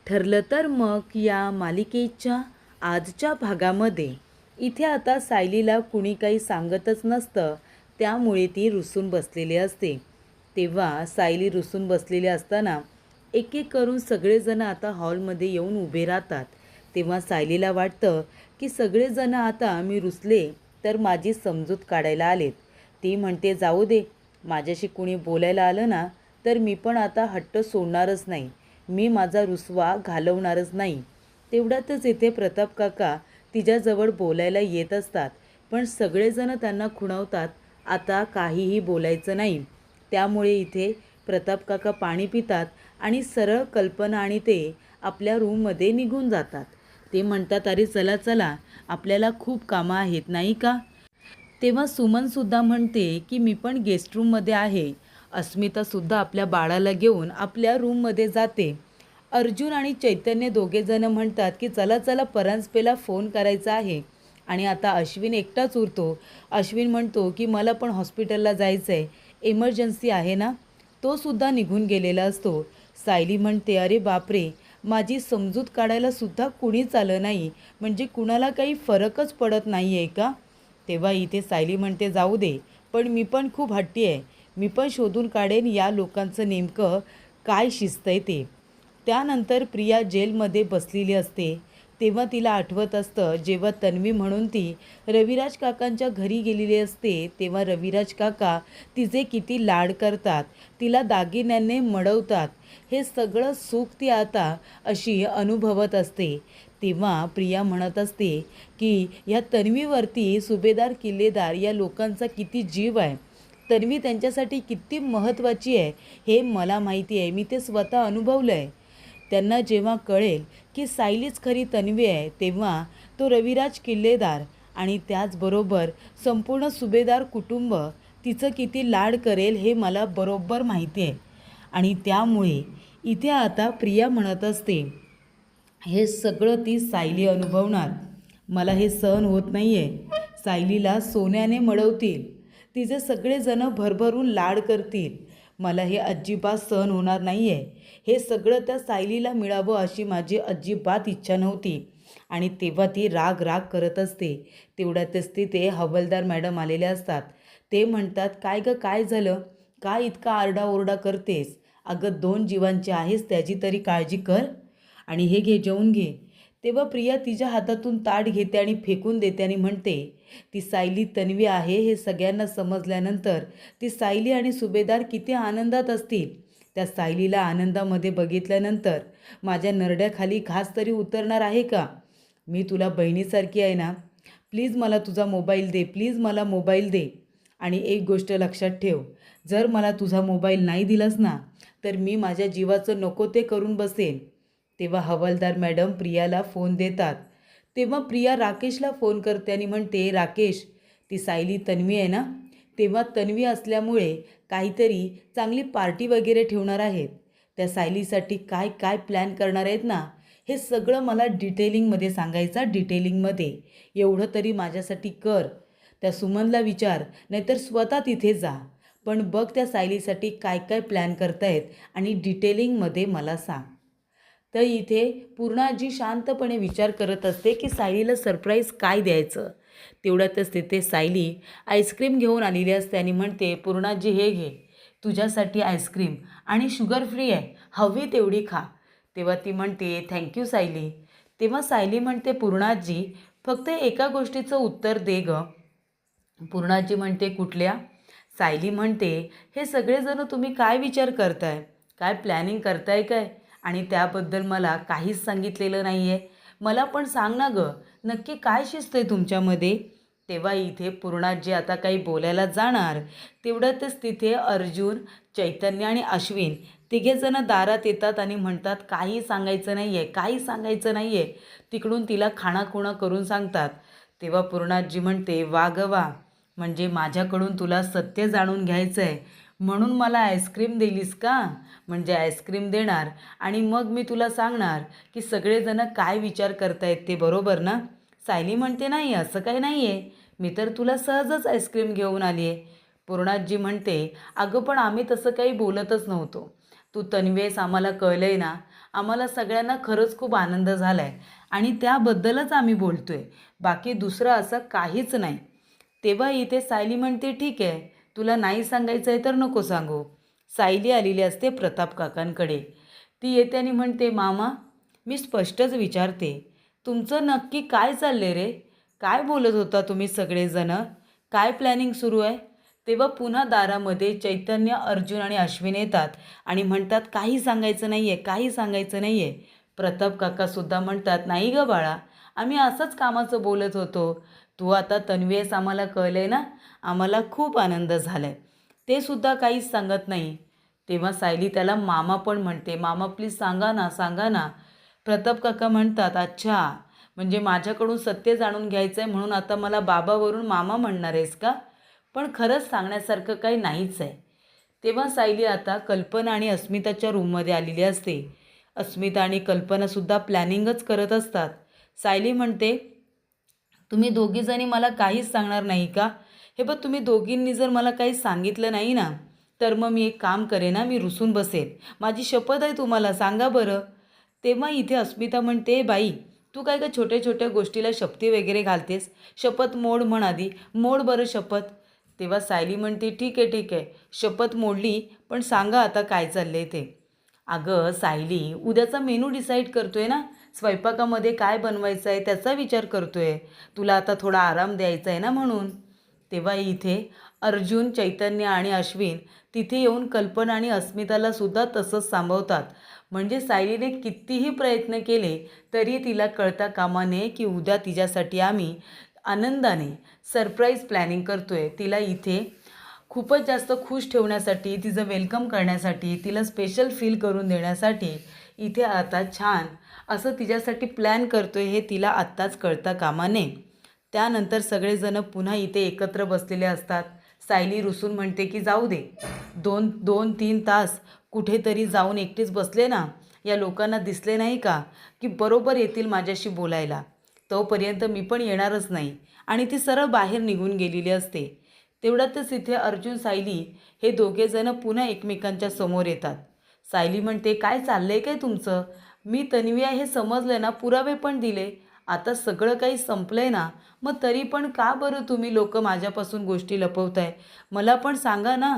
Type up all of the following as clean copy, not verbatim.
ठरलं तर मग या मालिकेच्या आजच्या भागामध्ये इथे आता सायलीला कुणी काही सांगतच नसतं, त्यामुळे ती रुसून बसलेली असते. तेव्हा सायली रुसून बसलेली असताना एक एक करून सगळेजण आता हॉलमध्ये येऊन उभे राहतात. तेव्हा सायलीला वाटतं की सगळेजण आता मी रुसले तर माझी समजूत काढायला आलेत. ती म्हणते जाऊ दे, माझ्याशी कुणी बोलायला आलं ना तर मी पण आता हट्ट सोडणारच नाही, मी माझा रुसवा घालवणारच नाही. तेवढ्यातच इथे प्रताप काका तिच्याजवळ बोलायला येत असतात, पण सगळेजण त्यांना खुणावतात आता काहीही बोलायचं नाही. त्यामुळे इथे प्रताप काका पाणी पितात आणि सरळ कल्पना आणि ते आपल्या रूममध्ये निघून जातात. ते म्हणतात अरे चला चला, आपल्याला खूप कामं आहेत नाही का. तेव्हा सुमनसुद्धा म्हणते की मी पण गेस्ट रूममध्ये आहे. अस्मितासुद्धा आपल्या बाळाला घेऊन आपल्या रूममध्ये जाते. अर्जुन आणि चैतन्य दोघेजण म्हणतात की चला चला परांजपेला फोन करायचा आहे. आणि आता अश्विन एकटाच उरतो. अश्विन म्हणतो की मला पण हॉस्पिटलला जायचं आहे, इमर्जन्सी आहे ना. तो सुद्धा निघून गेलेला असतो. सायली म्हणते अरे बापरे, माझी समजूत काढायला सुद्धा कुणीच आलं नाही, म्हणजे कुणाला काही फरकच पडत नाही आहे का. तेव्हा इथे सायली म्हणते जाऊ दे, पण मी पण खूप हट्टी आहे, मी पण शोधून काढेन या लोकांचं नेमकं काय शिस्त आहे ते. त्यानंतर प्रिया जेलमध्ये बसलेली असते. तेव्हा तिला आठवत असतं जेव्हा तन्वी म्हणून ती रविराज काकांच्या घरी गेलेली असते, तेव्हा रविराज काका तिचे किती लाड करतात, तिला दागिन्यांनी मडवतात. हे सगळं सुख ती आता अशी अनुभवत असते. तेव्हा प्रिया म्हणत असते की ह्या तन्वीवरती सुभेदार किल्लेदार या लोकांचा किती जीव आहे, तन्वी त्यांच्यासाठी किती महत्त्वाची आहे हे मला माहिती आहे, मी ते स्वतः अनुभवलं आहे. त्यांना जेव्हा कळेल की सायलीच खरी तन्वी आहे, तेव्हा तो रविराज किल्लेदार आणि त्याचबरोबर संपूर्ण सुभेदार कुटुंब तिचं किती लाड करेल हे मला बरोबर माहिती आहे. आणि त्यामुळे इथे आता प्रिया म्हणत असते हे सगळं ती सायली अनुभवणार. मला हे सहन होत नाही आहे. सायलीला सोन्याने मडवतील, तिचे सगळेजणं भरभरून लाड करतील, मला हे अजिबात सहन होणार नाही आहे. हे सगळं त्या सायलीला मिळावं अशी माझी अजिबात इच्छा नव्हती. आणि तेव्हा ती राग राग करत असते. तेवढ्यातच तिथे हवालदार मॅडम आलेले असतात. ते म्हणतात काय गं, काय झालं, काय इतका आरडाओरडा करतेस. अगं 2 जीवांची आहेस, त्याची तरी काळजी कर. आणि हे घे, जेवून घे. तेव्हा प्रिया तिच्या हातातून ताट घेते आणि फेकून देते आणि म्हणते ती सायली तन्वी आहे हे सगळ्यांना समजल्यानंतर ती सायली आणि सुभेदार किती आनंदात असतील. त्या सायलीला आनंदामध्ये बघितल्यानंतर माझ्या नरड्याखाली घास तरी उतरणार आहे का. मी तुला बहिणीसारखी आहे ना, प्लीज मला तुझा मोबाईल दे, प्लीज मला मोबाईल दे. आणि एक गोष्ट लक्षात ठेव, जर मला तुझा मोबाईल नाही दिलास ना तर मी माझ्या जीवाचं नको ते करून बसेन. तेव्हा हवालदार मॅडम प्रियाला फोन देतात. तेव्हा प्रिया राकेशला फोन करते आणि म्हणते राकेश, ती सायली तन्वी आहे ना, तेव्हा तन्वी असल्यामुळे काहीतरी चांगली पार्टी वगैरे ठेवणार आहेत, त्या सायलीसाठी काय काय प्लॅन करणार आहेत ना, हे सगळं मला डिटेलिंगमध्ये सांगायचं, डिटेलिंगमध्ये. एवढं तरी माझ्यासाठी कर. त्या सुमनला विचार, नाहीतर स्वतः तिथे जा, पण बघ त्या सायलीसाठी काय काय प्लॅन करतायत आणि डिटेलिंगमध्ये मला सांग. तर इथे पूर्णाजी शांतपणे विचार करत असते की सायलीला सरप्राईज काय द्यायचं. तेवढ्यातच तिथे सायली आईस्क्रीम घेऊन आलेली असते आणि म्हणते पूर्णाजी हे घे, तुझ्यासाठी आईस्क्रीम आणि शुगर फ्री आहे, हवी तेवढी खा. तेव्हा ती म्हणते थँक्यू सायली. तेव्हा सायली म्हणते पूर्णाजी फक्त एका गोष्टीचं उत्तर दे गं. पूर्णाजी म्हणते कुठल्या. सायली म्हणते हे सगळेजण तुम्ही काय विचार करताय, काय प्लॅनिंग करताय काय, आणि त्याबद्दल मला काहीच सांगितलेलं नाही आहे. मला पण सांग ना गं, नक्की काय शिस्त आहे तुमच्यामध्ये. तेव्हा इथे पूर्णाजी आता काही बोलायला जाणार, तेवढ्यातच तिथे अर्जुन, चैतन्य आणि अश्विन तिघेजणं दारात येतात आणि म्हणतात काही सांगायचं नाही आहे, काही सांगायचं नाही आहे. तिकडून तिला खाणाखुणा करून सांगतात. तेव्हा पूर्णाजी म्हणते वा गं वा, म्हणजे माझ्याकडून तुला सत्य जाणून घ्यायचं आहे म्हणून मला आईस्क्रीम दिलीस का. म्हणजे आईस्क्रीम देणार आणि मग मी तुला सांगणार की सगळेजण काय विचार करतायत ते, बरोबर ना. सायली म्हणते नाही, असं काही नाही आहे, मी तर तुला सहजच आईस्क्रीम घेऊन आली आहे. पूर्णाजी म्हणते अगं पण आम्ही तसं काही बोलतच नव्हतो, तू तन्वी आहेस आम्हाला कळलं आहे ना, आम्हाला सगळ्यांना खरंच खूप आनंद झाला आहे आणि त्याबद्दलच आम्ही बोलतो आहे, बाकी दुसरं असं काहीच नाही. तेव्हा इथे सायली म्हणते, ठीक आहे, तुला नाही सांगायचं आहे तर नको सांगू. सायली आलेली असते प्रताप काकांकडे. ती येते आणि म्हणते, मामा, मी स्पष्टच विचारते, तुमचं नक्की काय चाललंय रे? काय बोलत होता तुम्ही सगळेजणं? काय प्लॅनिंग सुरू आहे? तेव्हा पुन्हा दारामध्ये चैतन्य, अर्जुन आणि अश्विन येतात आणि म्हणतात, काही सांगायचं नाही आहे, काही सांगायचं नाही आहे. प्रताप काकासुद्धा म्हणतात, नाही गं बाळा, आम्ही असंच कामाचं बोलत होतो. तू आता तन्वी आहेस आम्हाला कळलं आहे ना, आम्हाला खूप आनंद झाला आहे. ते सुद्धा काहीच सांगत नाही. तेव्हा सायली त्याला मामा पण म्हणते, मामा प्लीज सांगा ना, सांगा ना. प्रताप काका म्हणतात, अच्छा, म्हणजे माझ्याकडून सत्य जाणून घ्यायचं आहे म्हणून आता मला बाबावरून मामा म्हणणार आहेस का? पण खरंच सांगण्यासारखं काही नाहीच आहे. तेव्हा सायली आता कल्पना आणि अस्मिताच्या रूममध्ये आलेली असते. अस्मिता आणि कल्पनासुद्धा प्लॅनिंगच करत असतात. सायली म्हणते, तुम्ही दोघीजणी मला काहीच सांगणार नाही का? हे बघ, तुम्ही दोघींनी जर मला काही सांगितलं नाही ना, तर मग मी एक काम करेन ना, मी रुसून बसेन. माझी शपथ आहे तुम्हाला, सांगा बरं. तेव्हा इथे अस्मिता म्हणते, बाई, तू काय का छोट्या छोट्या गोष्टीला शपथी वगैरे घालतेस? शपथ मोड म्हण आधी, मोड बरं शपथ. तेव्हा सायली म्हणते, ठीक आहे, ठीक आहे, शपथ मोडली, पण सांगा आता काय चाललंय ते. अगं सायली, उद्याचा मेनू डिसाईड करतोय ना, स्वयंपाकामध्ये काय बनवायचं आहे त्याचा विचार करतोय. तुला आता थोडा आराम द्यायचा आहे ना म्हणून. तेव्हा इथे अर्जुन, चैतन्य आणि अश्विन तिथे येऊन कल्पना आणि अस्मिताला सुद्धा तसंच सांभाळतात. म्हणजे सायलीने कितीही प्रयत्न केले तरी तिला कळता कामा नये की उद्या तिच्यासाठी आम्ही आनंदाने सरप्राईज प्लॅनिंग करतोय. तिला इथे खूपच जास्त खुश ठेवण्यासाठी, तिचं वेलकम करण्यासाठी, तिला स्पेशल फील करून देण्यासाठी इथे आता छान असं तिच्यासाठी प्लॅन करतोय हे तिला आत्ताच कळता कामा नये. त्यानंतर सगळेजण पुन्हा इथे एकत्र बसलेले असतात. सायली रुसून म्हणते की जाऊ दे, 2-3 तास कुठेतरी जाऊन एकटीच बसले ना, या लोकांना दिसले नाही का की बरोबर येतील माझ्याशी बोलायला, तोपर्यंत मी पण येणारच नाही. आणि ती सरळ बाहेर निघून गेलेली असते. तेवढ्यातच इथे अर्जुन, सायली हे दोघेजणं पुन्हा एकमेकांच्या समोर येतात. सायली म्हणते, काय चाललंय काय तुमचं? मी तन्वी आहे हे समजलं ना, पुरावे पण दिले, आता सगळं काही संपलंय ना, मग तरी पण का बरं तुम्ही लोक माझ्यापासून गोष्टी लपवताय? मला पण सांगा ना.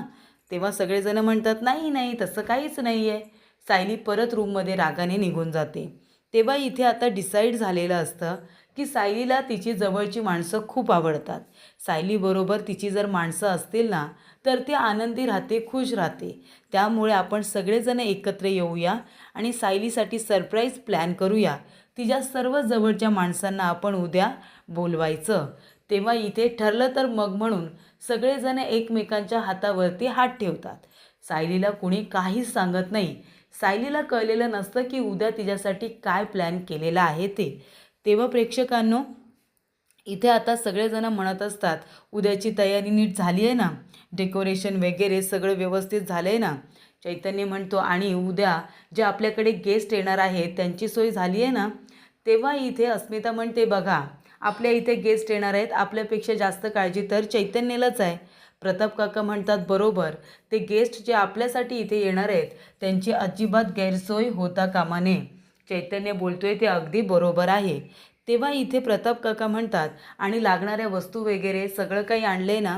तेव्हा सगळेजण म्हणतात, नाही नाही, तसं काहीच नाही आहे. सायली परत रूममध्ये रागाने निघून जाते. तेव्हा इथे आता डिसाईड झालेलं असतं की सायलीला तिची जवळची माणसं खूप आवडतात. सायलीबरोबर तिची जर माणसं असतील ना, तर ती आनंदी राहते, खुश राहते. त्यामुळे आपण सगळेजण एकत्र येऊया आणि सायलीसाठी सरप्राईज प्लॅन करूया. तिच्या सर्व जवळच्या माणसांना आपण उद्या बोलवायचं. तेव्हा इथे ठरलं तर मग म्हणून सगळेजण एकमेकांच्या हातावरती हात ठेवतात. सायलीला कुणी काहीच सांगत नाही. सायलीला कळलेलं नसतं की उद्या तिच्यासाठी काय प्लॅन केलेला आहे ते. तेव्हा प्रेक्षकांनो, इथे आता सगळेजण म्हणत असतात, उद्याची तयारी नीट झाली आहे ना, डेकोरेशन वगैरे सगळं व्यवस्थित झालं आहे ना. चैतन्य म्हणतो, आणि उद्या जे आपल्याकडे गेस्ट येणार आहेत त्यांची सोय झाली आहे ना. तेव्हा इथे अस्मिता म्हणते, बघा, आपल्या इथे गेस्ट येणार आहेत, आपल्यापेक्षा जास्त काळजी तर चैतन्यालाच आहे. प्रताप काका म्हणतात, बरोबर, ते गेस्ट जे आपल्यासाठी इथे येणार आहेत त्यांची अजिबात गैरसोय होता कामा नये. चैतन्य बोलतोय ते अगदी बरोबर आहे. तेव्हा इथे प्रताप काका म्हणतात, आणि लागणाऱ्या वस्तू वगैरे सगळं काही आणले ना.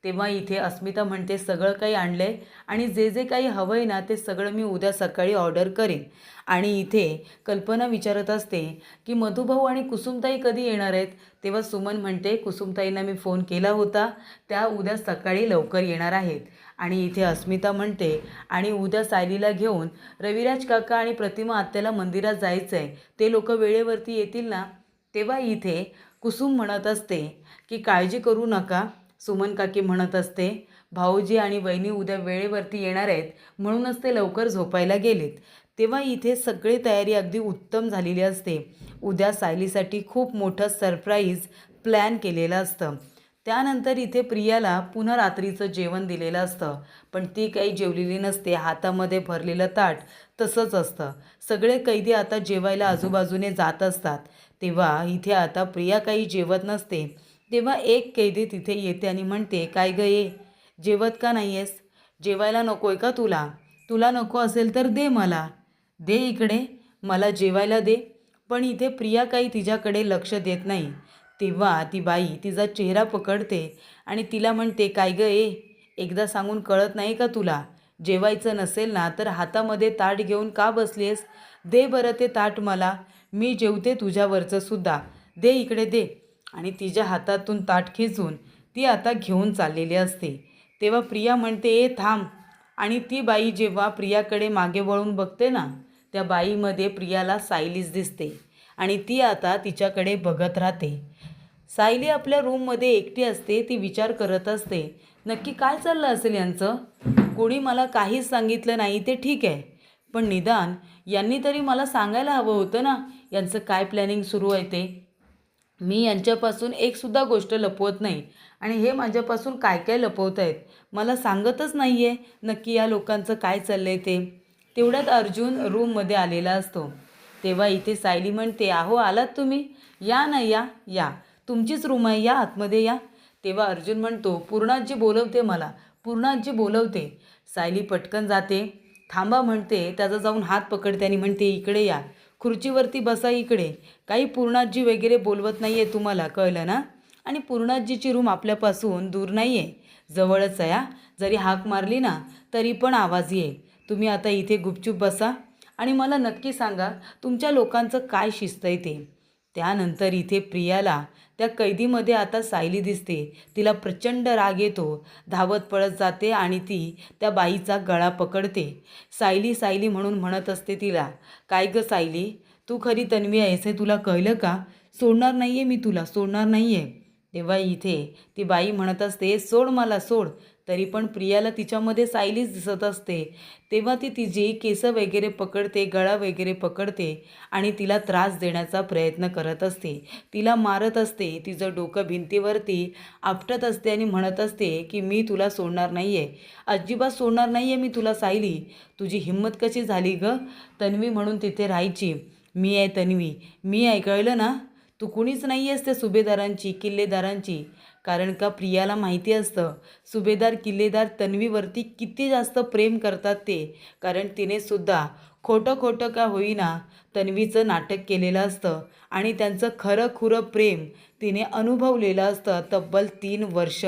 तेव्हा इथे अस्मिता म्हणते, सगळं काही आणलं आहे आणि जे जे काही हवं आहे ना ते सगळं मी उद्या सकाळी ऑर्डर करेन. आणि इथे कल्पना विचारत असते की मधुभाऊ आणि कुसुमताई कधी येणार आहेत? तेव्हा सुमन म्हणते, कुसुमताईंना मी फोन केला होता, त्या उद्या सकाळी लवकर येणार आहेत. आणि इथे अस्मिता म्हणते, आणि उद्या सायलीला घेऊन रविराज काका आणि प्रतिमा आत्याला मंदिरात जायचं आहे, ते लोक वेळेवरती येतील ना. तेव्हा इथे कुसुम म्हणत असते की काळजी करू नका. सुमन काकी म्हणत असते, भाऊजी आणि वहिनी उद्या वेळेवरती येणार आहेत म्हणूनच ते लवकर झोपायला गेलेत. तेव्हा इथे सगळी तयारी अगदी उत्तम झालेली असते. उद्या सायलीसाठी खूप मोठं सरप्राईज प्लॅन केलेलं असतं. त्यानंतर इथे प्रियाला पुन्हा रात्रीचं जेवण दिलेलं असतं, पण ती काही जेवलेली नसते. हातामध्ये भरलेलं ताट तसंच असतं. सगळे कैदी आता जेवायला आजूबाजूने जात असतात. तेव्हा इथे आता प्रिया काही जेवत नसते. तेव्हा एक कैदी तिथे येते आणि म्हणते, काय गं ये, जेवत का नाही आहेस? जेवायला नको आहे का तुला? तुला नको असेल तर दे मला, दे इकडे. मला जेवायला दे. पण इथे प्रिया काही तिच्याकडे लक्ष देत नाही. तेव्हा ती बाई तिचा चेहरा पकडते आणि तिला म्हणते, काय गं एकदा सांगून कळत नाही का तुला? जेवायचं नसेल ना तर हातामध्ये ताट घेऊन का बसलीस? दे बरं ते ताट मला, मी जेवते तुझ्यावरचं सुद्धा. दे इकडे दे. आणि तिच्या हातातून ताट खेचून ती आता घेऊन चाललेली असते. तेव्हा प्रिया म्हणते, थांब. आणि ती बाई जेव्हा प्रियाकडे मागे वळून बघते ना, त्या बाईमध्ये प्रियाला सायलीच दिसते आणि ती आता तिच्याकडे बघत राहते. सायली आपल्या रूममध्ये एकटी असते. ती विचार करत असते, नक्की काय चाललं असेल यांचं? कोणी मला काहीच सांगितलं नाही ते ठीक आहे, पण निदान यांनी तरी मला सांगायला हवं होतं ना यांचं काय प्लॅनिंग सुरू आहे ते. मी यांच्यापासून एकसुद्धा गोष्ट लपवत नाही आणि हे माझ्यापासून काय काय लपवत आहेत, मला सांगतच नाही आहे नक्की या लोकांचं काय चाललं आहे ते. तेवढ्यात अर्जुन रूममध्ये आलेला असतो. तेव्हा इथे सायली म्हणते, अहो आलात तुम्ही, या ना, या या, तुमचीच रूम आहे, या आतमध्ये या. तेव्हा अर्जुन म्हणतो, पूर्णाजी बोलवते मला, पूर्णाजी बोलवते. सायली पटकन जाते. थांबा म्हणते, त्याचा जाऊन हात पकडते आणि म्हणते, इकडे या, खुर्चीवरती बसा इकडे. काही पूर्णाजी वगैरे बोलवत नाही आहे तुम्हाला, कळलं ना? आणि पूर्णाजीची रूम आपल्यापासून दूर नाही आहे, जवळच आहे. जरी हाक मारली ना तरी पण आवाज येईल. तुम्ही आता इथे गुपचूप बसा आणि मला नक्की सांगा तुमच्या लोकांचं काय शिस्त आहे ते. त्यानंतर इथे प्रियाला त्या कैदीमध्ये आता सायली दिसते. तिला प्रचंड राग येतो. धावत पळत जाते आणि ती त्या बाईचा गळा पकडते. सायली सायली म्हणून म्हणत असते तिला, काय गं सायली, तू खरी तन्वी आहेस हे तुला कळलं का? सोडणार नाही आहे मी तुला, सोडणार नाही आहे. तेव्हा इथे ती बाई म्हणत असते, सोड मला सोड. तरी पण प्रियाला तिच्यामध्ये सायलीच दिसत असते. तेव्हा ती तिची केस वगैरे पकडते, गळा वगैरे पकडते आणि तिला त्रास देण्याचा प्रयत्न करत असते. तिला मारत असते. तिचं डोकं भिंतीवरती आपटत असते आणि म्हणत असते की मी तुला सोडणार नाही आहे, अजिबात सोडणार नाही आहे मी तुला सायली. तुझी हिंमत कशी झाली गं तन्वी म्हणून तिथे राहायची? मी आहे तन्वी, मी आहे, कळलं ना? तू कुणीच नाही आहेस त्या सुभेदारांची, किल्लेदारांची. कारण का प्रियाला माहिती असतं सुभेदार किल्लेदार तन्वीवरती किती जास्त प्रेम करतात ते. कारण तिने सुद्धा खोटं खोटं का होईना तन्वीचं नाटक केलेलं असतं आणि त्यांचं खरं खुरं प्रेम तिने अनुभवलेलं असतं तब्बल 3 वर्ष.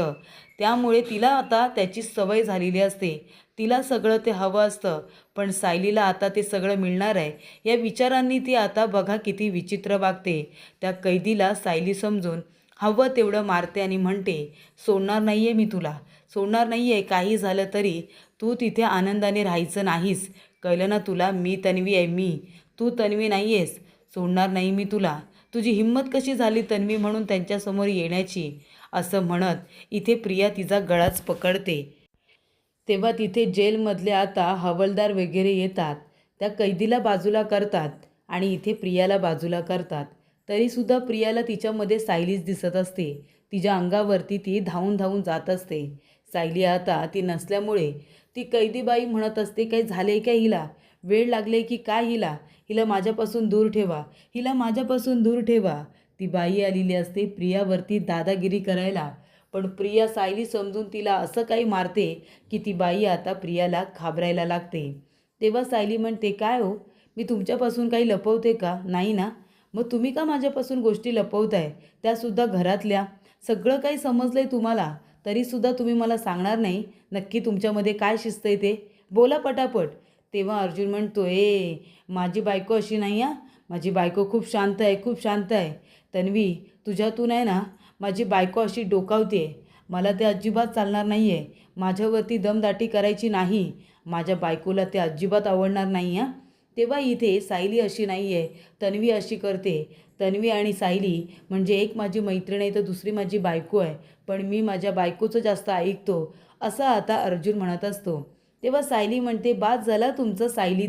त्यामुळे तिला आता त्याची सवय झालेली असते. तिला सगळं ते हवं असतं, पण सायलीला आता ते सगळं मिळणार आहे या विचारांनी ती आता बघा किती विचित्र वागते. त्या कैदीला सायली समजून हवं तेवढं मारते आणि म्हणते, सोडणार नाही आहे मी तुला, सोडणार नाही आहे. काही झालं तरी तू तिथे आनंदाने राहायचं नाहीस, कळलं ना तुला? मी तन्वी आहे, मी, तू तन्वी नाही आहेस. सोडणार नाही मी तुला. तुझी हिंमत कशी झाली तन्वी म्हणून त्यांच्यासमोर येण्याची? असं म्हणत इथे प्रिया तिचा गळाच पकडते. तेव्हा तिथे जेलमधले आता हवालदार वगैरे येतात. त्या कैदीला बाजूला करतात आणि इथे प्रियाला बाजूला करतात. तरीसुद्धा प्रियाला तिच्यामध्ये सायलीच दिसत असते. तिच्या अंगावरती ती धावून धावून जात असते. सायली आता ती नसल्यामुळे ती कैदीबाई म्हणत असते, काही झाले काय हिला? वेळ लागले की काय हिला? हिला माझ्यापासून दूर ठेवा, हिला माझ्यापासून दूर ठेवा. ती बाई आलेली असते प्रियावरती दादागिरी करायला. पण प्रिया सायली समजून तिला असं काही मारते की ती बाई आता प्रियाला घाबरायला लागते. तेव्हा सायली म्हणते, काय हो, मी तुमच्यापासून काही लपवते का? नाही ना? मग तुम्ही का माझ्यापासून गोष्टी लपवताय, त्यासुद्धा घरातल्या? सगळं काही समजलं आहे तुम्हाला, तरीसुद्धा तुम्ही मला सांगणार नाही नक्की तुमच्यामध्ये काय शिस्त आहे ते? बोला पटापट. तेव्हा अर्जुन म्हणतो, माझी बायको अशी नाही आहे, माझी बायको खूप शांत आहे, खूप शांत आहे. तन्वी, तुझ्यातून आहे ना माझी बायको अशी डोकावते, मला ते अजिबात चालणार नाही आहे. माझ्यावरती दमदाटी करायची नाही, माझ्या बायकोला ते अजिबात आवडणार नाही हां. तेव्हा इथे सायली अशी नाही आहे, तन्वी अशी करते. तन्वी आणि सायली म्हणजे एक माझी मैत्रीण आहे तर दुसरी माझी बायको आहे, पण मी माझ्या बायकोचं जास्त ऐकतो, असं आता अर्जुन म्हणत असतो. तेव्हा सायली म्हणते, बाद झाला तुमचं सायली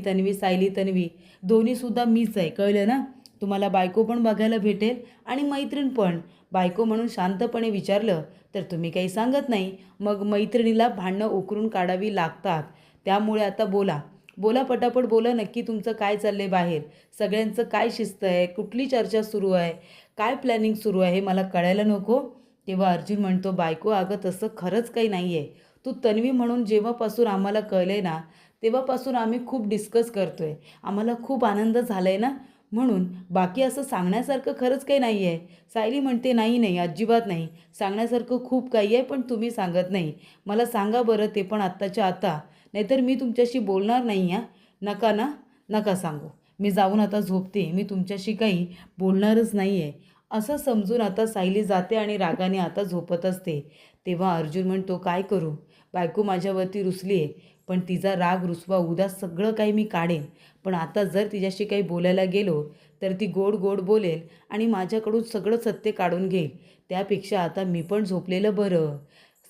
तन्वी, दोन्हीसुद्धा मीच आहे, कळलं ना? तुम्हाला बायको पण बघायला भेटेल आणि मैत्रीण पण. बायको म्हणून शांतपणे विचारलं तर तुम्ही काही सांगत नाही, मग मैत्रिणीला भांडणं उकरून काढावी लागतात. त्यामुळे आता बोला, बोला पटापट बोला, नक्की तुमचं काय चाललं आहे बाहेर? सगळ्यांचं काय शिस्त आहे? कुठली चर्चा सुरू आहे? काय प्लॅनिंग सुरू आहे? मला कळायला नको? तेव्हा अर्जुन म्हणतो, बायको अगं तसं खरंच काही नाही आहे. तू तन्वी म्हणून जेव्हापासून आम्हाला कळलं आहे ना तेव्हापासून आम्ही खूप डिस्कस करतो आहे. आम्हाला खूप आनंद झाला आहे ना, म्हणून बाकी असं सांगण्यासारखं खरंच काही नाही आहे. सायली म्हणते, नाही नाही, अजिबात नाही. सांगण्यासारखं खूप काही आहे, पण तुम्ही सांगत नाही. मला सांगा बरं, ते पण आत्ताच्या आता. नाहीतर मी तुमच्याशी बोलणार नाही हां. नका ना, नका सांगू. मी जाऊन आता झोपते. मी तुमच्याशी काही बोलणारच नाही आहे. असं समजून आता सायली जाते आणि रागाने आता झोपत असते. तेव्हा अर्जुन म्हणतो, काय करू? बायको माझ्यावरती रुसली आहे, पण तिचा राग रुसवा उद्या सगळं काही मी काढेन. पण आता जर तिच्याशी काही बोलायला गेलो तर ती गोड गोड बोलेल आणि माझ्याकडून सगळं सत्य काढून घेईल. त्यापेक्षा आता मी पण झोपलेलं बरं.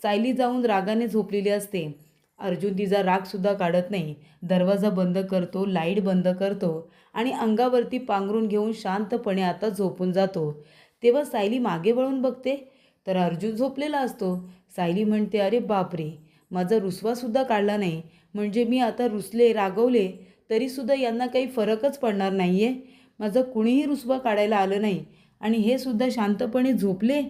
सायली जाऊन रागाने झोपलेली असते. अर्जुन तिचा रागसुद्धा काढत नाही. दरवाजा बंद करतो, लाईट बंद करतो आणि अंगावरती पांघरून घेऊन शांतपणे आता झोपून जातो. तेव्हा सायली मागे वळून बघते तर अर्जुन झोपलेला असतो. सायली म्हणते, अरे बापरे, माझा रुसवासुद्धा काढला नाही. म्हणजे मी आता रुसले, रागवले तरीसुद्धा यांना काही फरकच पडणार नाही आहे. माझं कुणीही रुसवा काढायला आलं नाही आणि हे सुद्धा शांतपणे झोपले.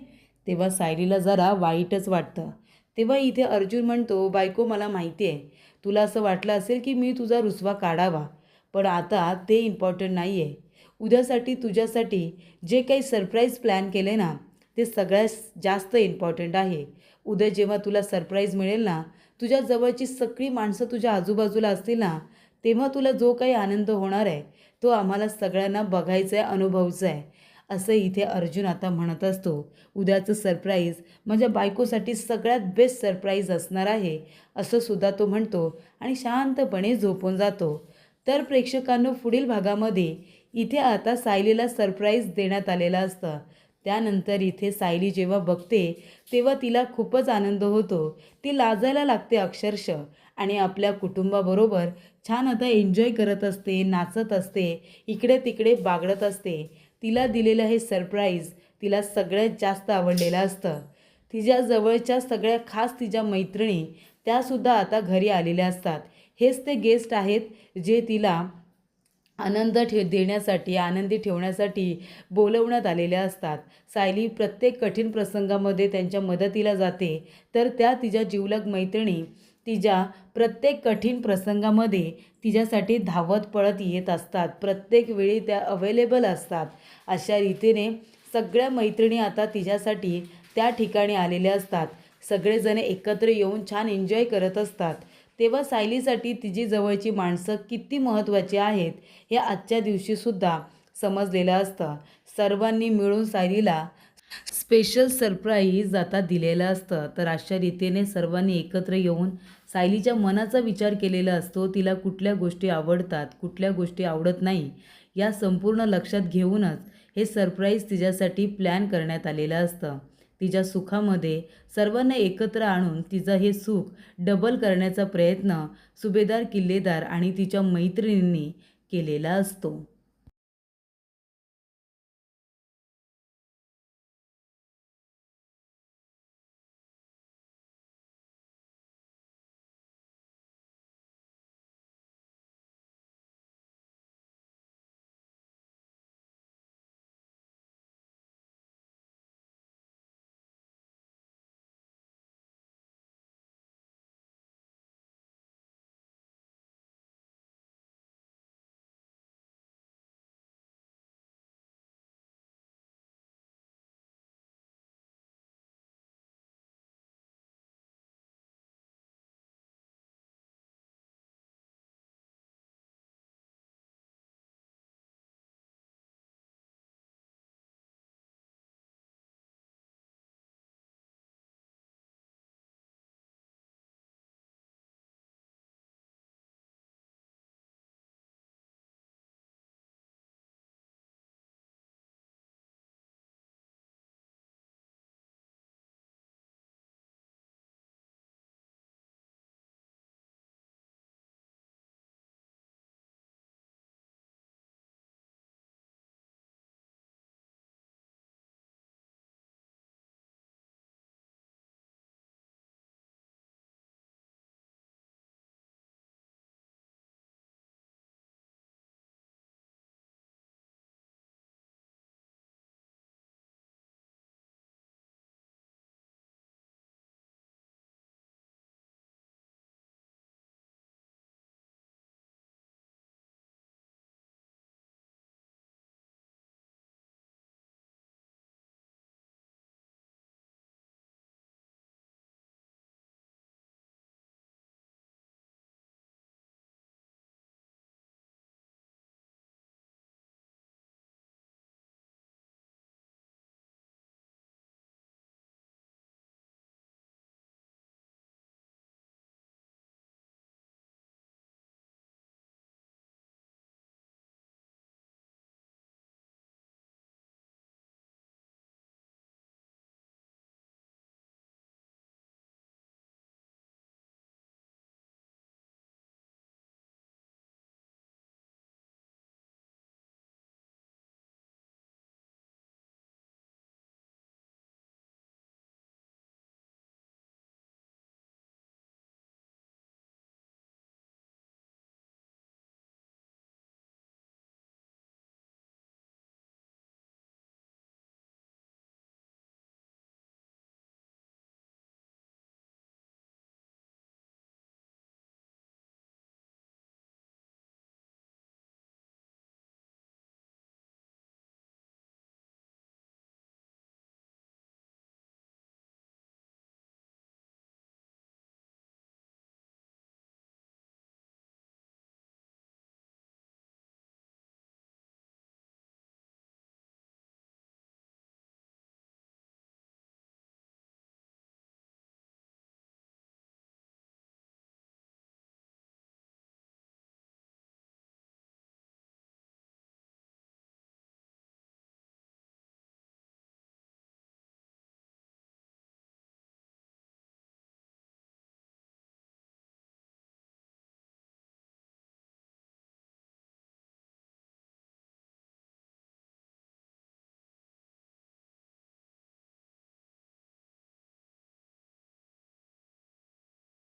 तेव्हा सायलीला जरा वाईटच वाटतं. तेव्हा इथे अर्जुन म्हणतो, बायको मला माहिती आहे, तुला असं वाटलं असेल की मी तुझा रुसवा काढावा, पण आता ते इम्पॉर्टंट नाही आहे. उद्यासाठी तुझ्यासाठी जे काही सरप्राईज प्लॅन केले ना, ते सगळ्यात जास्त इम्पॉर्टंट आहे. उद्या जेव्हा तुला सरप्राईज मिळेल ना, तुझ्या जवळची सगळी माणसं तुझ्या आजूबाजूला असतील ना, तेव्हा तुला जो काही आनंद होणार आहे तो आम्हाला सगळ्यांना बघायचा आहे, अनुभवायचा आहे. असं इथे अर्जुन आता म्हणत असतो. उद्याचं सरप्राईज माझ्या बायकोसाठी सगळ्यात बेस्ट सरप्राईज असणार आहे, असं सुद्धा तो म्हणतो आणि शांतपणे झोपून जातो. तर प्रेक्षकांनो, पुढील भागामध्ये इथे आता सायलीला सरप्राईज देण्यात आलेलं असतं. त्यानंतर इथे सायली जेव्हा बघते तेव्हा तिला खूपच आनंद होतो. ती लाजायला लागते अक्षरशः आणि आपल्या कुटुंबाबरोबर छान आता एन्जॉय करत असते, नाचत असते, इकडे तिकडे बागडत असते. तिला दिलेलं हे सरप्राईज तिला सगळ्यात जास्त आवडलेलं असतं. तिच्या जवळच्या सगळ्या खास तिच्या मैत्रिणी त्यासुद्धा आता घरी आलेल्या असतात. हेच ते गेस्ट आहेत जे तिला देण्यासाठी, आनंदी ठेवण्यासाठी बोलवण्यात आलेल्या असतात. सायली प्रत्येक कठीण प्रसंगामध्ये त्यांच्या मदतीला जाते, तर त्या तिच्या जिवलग मैत्रिणी तिच्या प्रत्येक कठीण प्रसंगामध्ये तिच्यासाठी धावत पळत येत असतात. प्रत्येक वेळी त्या अवेलेबल असतात. अशा रीतीने सगळ्या मैत्रिणी आता तिच्यासाठी त्या ठिकाणी आलेल्या असतात. सगळेजण एकत्र येऊन छान एन्जॉय करत असतात. तेव्हा सायलीसाठी तिची जवळची माणसं किती महत्त्वाची आहेत हे आजच्या दिवशीसुद्धा समजलेलं असतं. सर्वांनी मिळून सायलीला स्पेशल सरप्राईज आता दिलेलं असतं. तर अशा रीतीने सर्वांनी एकत्र येऊन सायलीच्या मनाचा विचार केलेला असतो. तिला कुठल्या गोष्टी आवडतात, कुठल्या गोष्टी आवडत नाही, या संपूर्ण लक्षात घेऊनच हे सरप्राईज तिच्यासाठी प्लॅन करण्यात आलेलं असतं. तिच्या सुखामध्ये सर्वांना एकत्र आणून तिचं हे सुख डबल करण्याचा प्रयत्न सुभेदार किल्लेदार आणि तिच्या मैत्रिणींनी केलेला असतो.